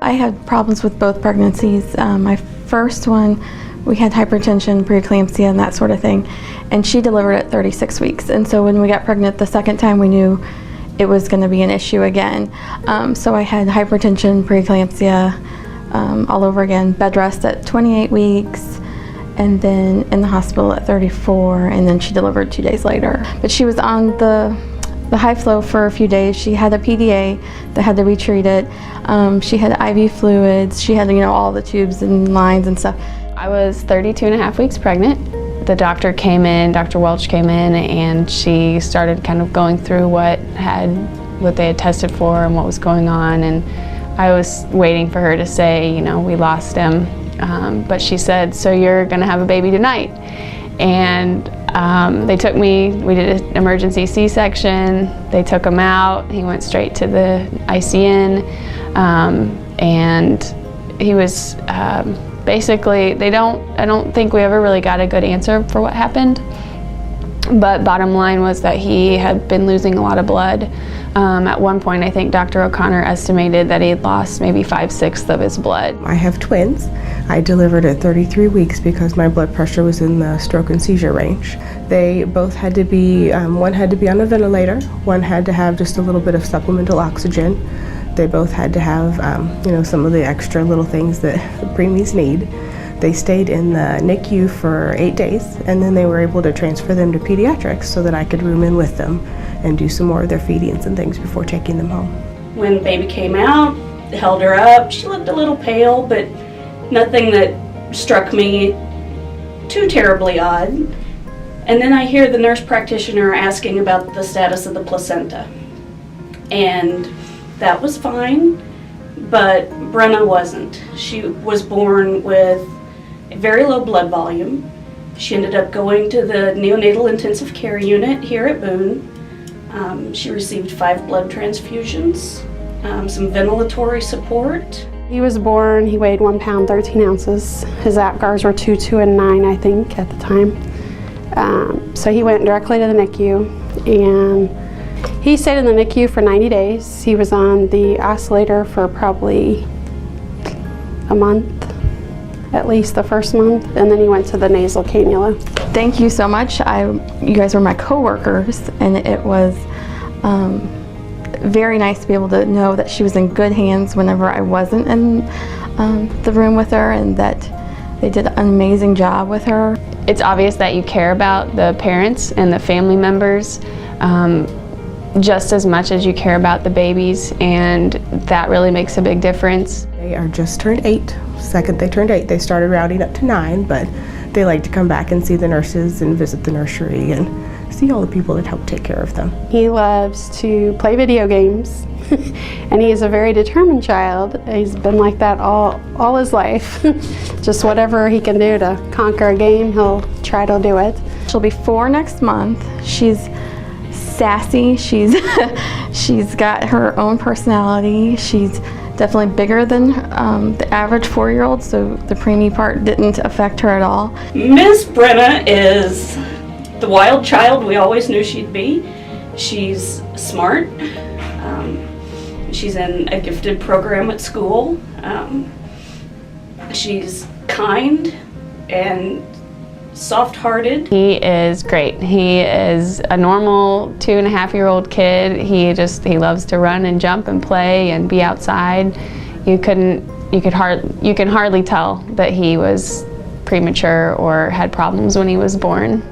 I had problems with both pregnancies. My first one, we had hypertension, preeclampsia, and that sort of thing, and she delivered at 36 weeks. And so when we got pregnant the second time, we knew it was going to be an issue again. So I had hypertension, preeclampsia, all over again, bed rest at 28 weeks, and then in the hospital at 34, and then she delivered 2 days later. But she was on the high flow for a few days. She had a PDA that had to retreat it. She had IV fluids. She had, all the tubes and lines and stuff. I was 32 and a half weeks pregnant. The doctor came in, Dr. Welch came in, and she started kind of going through what they had tested for and what was going on. And I was waiting for her to say, we lost him. But she said, so you're gonna have a baby tonight. And they took me, we did an emergency C-section. They took him out. He went straight to the ICN. And he was basically, I don't think we ever really got a good answer for what happened. But bottom line was that he had been losing a lot of blood. At one point, I think Dr. O'Connor estimated that he had lost maybe 5/6 of his blood. I have twins. I delivered at 33 weeks because my blood pressure was in the stroke and seizure range. They both had to be, one had to be on a ventilator, one had to have just a little bit of supplemental oxygen. They both had to have, some of the extra little things that preemies need. They stayed in the NICU for 8 days, and then they were able to transfer them to pediatrics so that I could room in with them and do some more of their feedings and things before taking them home. When baby came out, held her up. She looked a little pale, but nothing that struck me too terribly odd. And then I hear the nurse practitioner asking about the status of the placenta. And that was fine, but Brenna wasn't. She was born with a very low blood volume. She ended up going to the neonatal intensive care unit here at Boone. She received 5 blood transfusions, some ventilatory support. He was born, he weighed 1 pound, 13 ounces. His APGARs were 2, 2, and 9, I think, at the time. So he went directly to the NICU, and he stayed in the NICU for 90 days. He was on the oscillator for probably a month, at least the first month, and then he went to the nasal cannula. Thank you so much. You guys were my co-workers, and it was very nice to be able to know that she was in good hands whenever I wasn't in the room with her, and that they did an amazing job with her. It's obvious that you care about the parents and the family members just as much as you care about the babies, and that really makes a big difference. They are just turned 8. Second they turned 8, they started rounding up to 9, but they like to come back and see the nurses and visit the nursery and see all the people that help take care of them. He loves to play video games, and he is a very determined child. He's been like that all his life. Just whatever he can do to conquer a game, he'll try to do it. She'll be 4 next month. She's sassy. She's got her own personality. She's definitely bigger than the average 4-year-old, so the preemie part didn't affect her at all. Miss Brenna is the wild child we always knew she'd be. She's smart. She's in a gifted program at school. She's kind and soft-hearted. He is great. He is a normal 2.5-year-old kid. He loves to run and jump and play and be outside. You can hardly tell that he was premature or had problems when he was born.